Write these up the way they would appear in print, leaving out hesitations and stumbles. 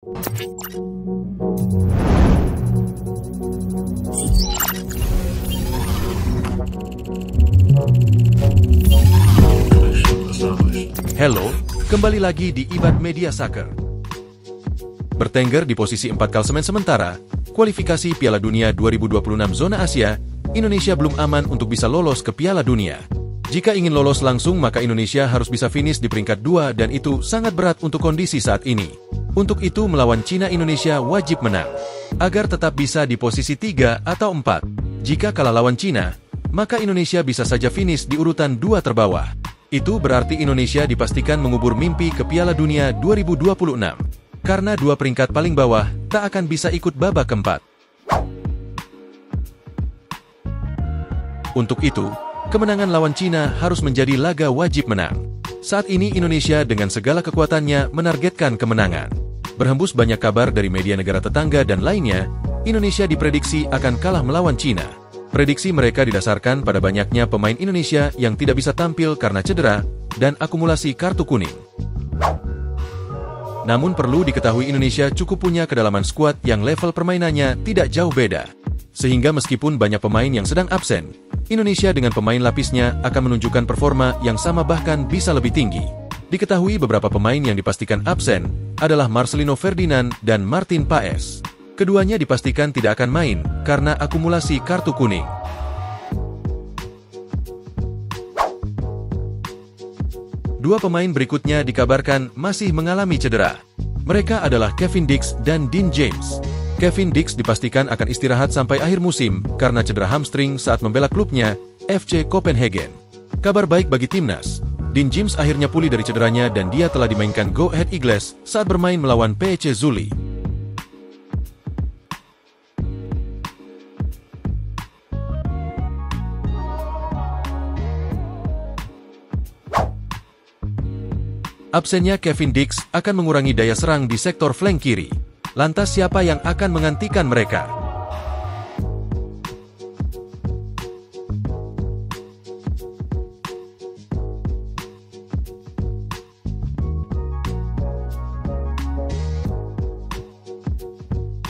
Halo, kembali lagi di Ibad Media Soccer. Bertengger di posisi 4 klasemen sementara, kualifikasi Piala Dunia 2026 zona Asia, Indonesia belum aman untuk bisa lolos ke Piala Dunia. Jika ingin lolos langsung, maka Indonesia harus bisa finish di peringkat 2 dan itu sangat berat untuk kondisi saat ini. Untuk itu melawan Cina, Indonesia wajib menang agar tetap bisa di posisi 3 atau 4. Jika kalah lawan Cina, maka Indonesia bisa saja finish di urutan 2 terbawah. Itu berarti Indonesia dipastikan mengubur mimpi ke Piala Dunia 2026. Karena 2 peringkat paling bawah tak akan bisa ikut babak keempat. Untuk itu, kemenangan lawan Cina harus menjadi laga wajib menang. Saat ini Indonesia dengan segala kekuatannya menargetkan kemenangan. Berhembus banyak kabar dari media negara tetangga dan lainnya, Indonesia diprediksi akan kalah melawan Cina. Prediksi mereka didasarkan pada banyaknya pemain Indonesia yang tidak bisa tampil karena cedera dan akumulasi kartu kuning. Namun perlu diketahui Indonesia cukup punya kedalaman skuad yang level permainannya tidak jauh beda. Sehingga meskipun banyak pemain yang sedang absen, Indonesia dengan pemain lapisnya akan menunjukkan performa yang sama bahkan bisa lebih tinggi. Diketahui beberapa pemain yang dipastikan absen adalah Marcelino Ferdinand dan Martin Paes. Keduanya dipastikan tidak akan main karena akumulasi kartu kuning. Dua pemain berikutnya dikabarkan masih mengalami cedera. Mereka adalah Kevin Dix dan Dean James. Kevin Dix dipastikan akan istirahat sampai akhir musim karena cedera hamstring saat membela klubnya, FC Copenhagen. Kabar baik bagi timnas, Dean James akhirnya pulih dari cederanya dan dia telah dimainkan Go Ahead Eagles saat bermain melawan PEC Zuli. Absennya Kevin Dix akan mengurangi daya serang di sektor flank kiri. Lantas siapa yang akan menggantikan mereka?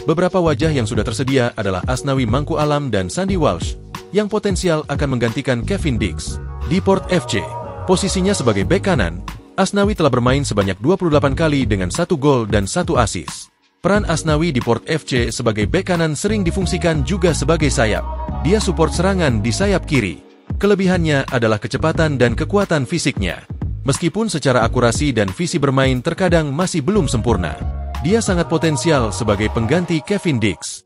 Beberapa wajah yang sudah tersedia adalah Asnawi Mangku Alam dan Sandy Walsh, yang potensial akan menggantikan Kevin Dix. Di Port FC, posisinya sebagai bek kanan, Asnawi telah bermain sebanyak 28 kali dengan 1 gol dan 1 assist. Peran Asnawi di Port FC sebagai bek kanan sering difungsikan juga sebagai sayap. Dia support serangan di sayap kiri. Kelebihannya adalah kecepatan dan kekuatan fisiknya. Meskipun secara akurasi dan visi bermain terkadang masih belum sempurna, dia sangat potensial sebagai pengganti Kevin Dix.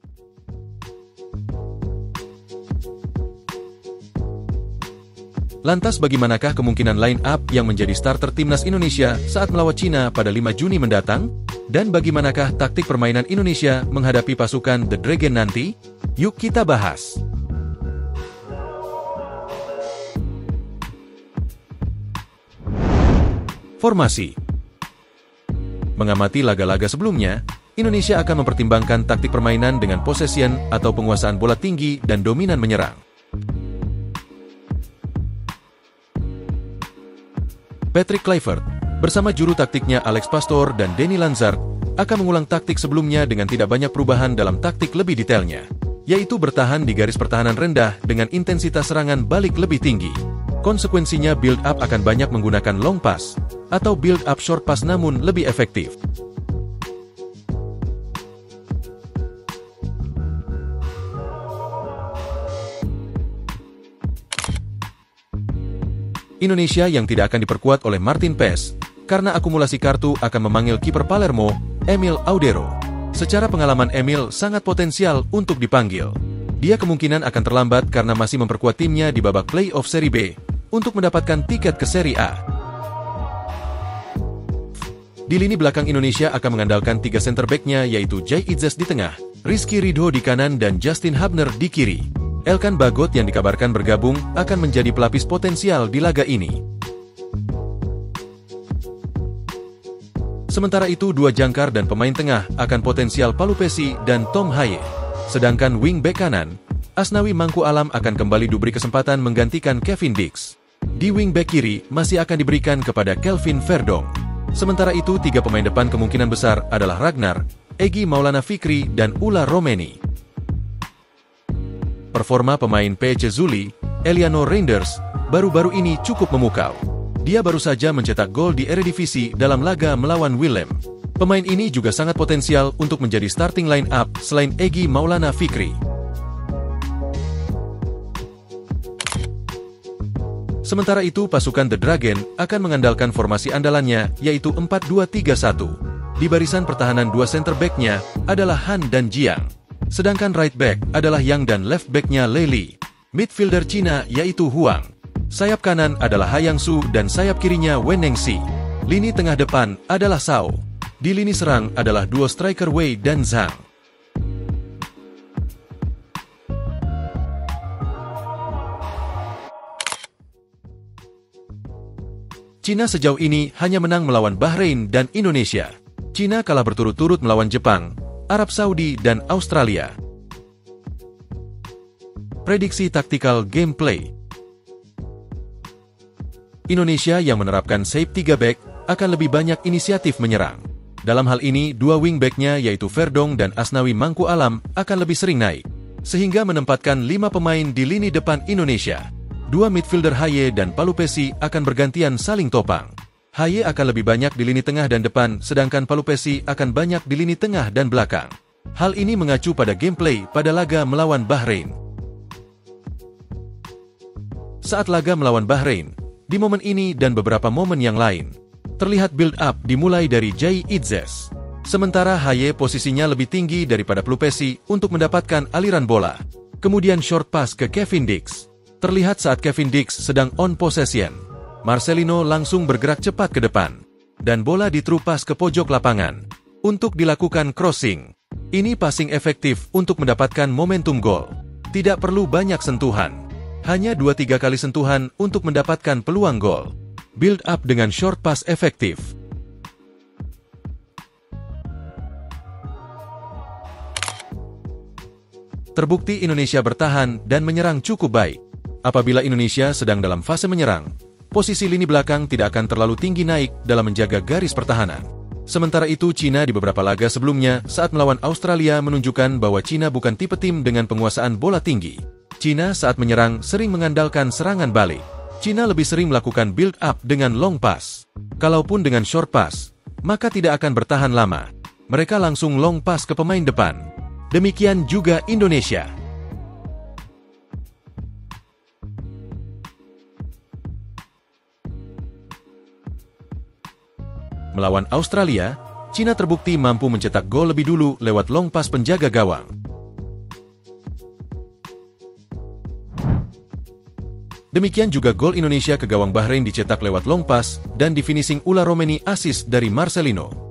Lantas bagaimanakah kemungkinan line up yang menjadi starter timnas Indonesia saat melawan Cina pada 5 Juni mendatang? Dan bagaimanakah taktik permainan Indonesia menghadapi pasukan The Dragon nanti? Yuk kita bahas. Formasi. Mengamati laga-laga sebelumnya, Indonesia akan mempertimbangkan taktik permainan dengan possession atau penguasaan bola tinggi dan dominan menyerang. Patrick Kluivert, bersama juru taktiknya Alex Pastoor dan Danny Lanzard, akan mengulang taktik sebelumnya dengan tidak banyak perubahan dalam taktik lebih detailnya, yaitu bertahan di garis pertahanan rendah dengan intensitas serangan balik lebih tinggi. Konsekuensinya build up akan banyak menggunakan long pass, atau build up short pass namun lebih efektif. Indonesia yang tidak akan diperkuat oleh Martin Paes, karena akumulasi kartu akan memanggil kiper Palermo, Emil Audero. Secara pengalaman Emil sangat potensial untuk dipanggil. Dia kemungkinan akan terlambat karena masih memperkuat timnya di babak play-off Serie B, untuk mendapatkan tiket ke Serie A. Di lini belakang Indonesia akan mengandalkan 3 center back-nya yaitu Jai Idzas di tengah, Rizky Ridho di kanan dan Justin Hubner di kiri. Elkan Bagot yang dikabarkan bergabung akan menjadi pelapis potensial di laga ini. Sementara itu 2 jangkar dan pemain tengah akan potensial Palu Pessi dan Tom Haye. Sedangkan wing back kanan, Asnawi Mangku Alam akan kembali diberi kesempatan menggantikan Kevin Dix. Di wing back kiri masih akan diberikan kepada Kelvin Verdong. Sementara itu, 3 pemain depan kemungkinan besar adalah Ragnar, Egy Maulana Fikri, dan Ula Romeni. Performa pemain PEC Zuli, Eliano Reinders, baru-baru ini cukup memukau. Dia baru saja mencetak gol di Eredivisie dalam laga melawan Willem. Pemain ini juga sangat potensial untuk menjadi starting line up selain Egy Maulana Fikri. Sementara itu, pasukan The Dragon akan mengandalkan formasi andalannya, yaitu 4-2-3-1. Di barisan pertahanan 2 center back-nya adalah Han dan Jiang. Sedangkan right back adalah Yang dan left back-nya Lei Li. Midfielder Cina yaitu Huang. Sayap kanan adalah Hayang Su dan sayap kirinya Wen Nengxi. Lini tengah depan adalah Sao. Di lini serang adalah duo striker Wei dan Zhang. Cina sejauh ini hanya menang melawan Bahrain dan Indonesia. Cina kalah berturut-turut melawan Jepang, Arab Saudi, dan Australia. Prediksi taktikal gameplay. Indonesia yang menerapkan shape 3 back akan lebih banyak inisiatif menyerang. Dalam hal ini, 2 wingback-nya yaitu Verdong dan Asnawi Mangku Alam akan lebih sering naik, sehingga menempatkan 5 pemain di lini depan Indonesia. 2 midfielder Haye dan Palupesi akan bergantian saling topang. Haye akan lebih banyak di lini tengah dan depan, sedangkan Palupesi akan banyak di lini tengah dan belakang. Hal ini mengacu pada gameplay pada laga melawan Bahrain. Saat laga melawan Bahrain, di momen ini dan beberapa momen yang lain, terlihat build-up dimulai dari Jai Itzes. Sementara Haye posisinya lebih tinggi daripada Palupesi untuk mendapatkan aliran bola. Kemudian short pass ke Kevin Dix. Terlihat saat Kevin Dix sedang on possession, Marcelino langsung bergerak cepat ke depan, dan bola ditrupas ke pojok lapangan untuk dilakukan crossing. Ini passing efektif untuk mendapatkan momentum gol. Tidak perlu banyak sentuhan, hanya 2-3 kali sentuhan untuk mendapatkan peluang gol. Build up dengan short pass efektif. Terbukti Indonesia bertahan dan menyerang cukup baik. Apabila Indonesia sedang dalam fase menyerang, posisi lini belakang tidak akan terlalu tinggi naik dalam menjaga garis pertahanan. Sementara itu, Cina di beberapa laga sebelumnya saat melawan Australia menunjukkan bahwa Cina bukan tipe tim dengan penguasaan bola tinggi. Cina saat menyerang sering mengandalkan serangan balik. Cina lebih sering melakukan build up dengan long pass. Kalaupun dengan short pass, maka tidak akan bertahan lama. Mereka langsung long pass ke pemain depan. Demikian juga Indonesia. Melawan Australia, Cina terbukti mampu mencetak gol lebih dulu lewat long pass penjaga gawang. Demikian juga gol Indonesia ke gawang Bahrain dicetak lewat long pass dan di finishing Ula Romeni assist dari Marcelino.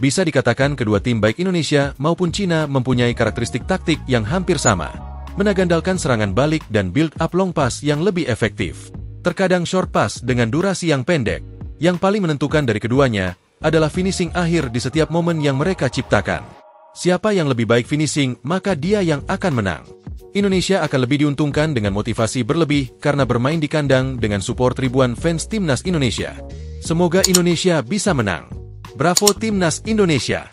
Bisa dikatakan kedua tim baik Indonesia maupun Cina mempunyai karakteristik taktik yang hampir sama, menagandalkan serangan balik dan build up long pass yang lebih efektif. Terkadang short pass dengan durasi yang pendek. Yang paling menentukan dari keduanya adalah finishing akhir di setiap momen yang mereka ciptakan. Siapa yang lebih baik finishing, maka dia yang akan menang. Indonesia akan lebih diuntungkan dengan motivasi berlebih karena bermain di kandang dengan support ribuan fans Timnas Indonesia. Semoga Indonesia bisa menang. Bravo Timnas Indonesia!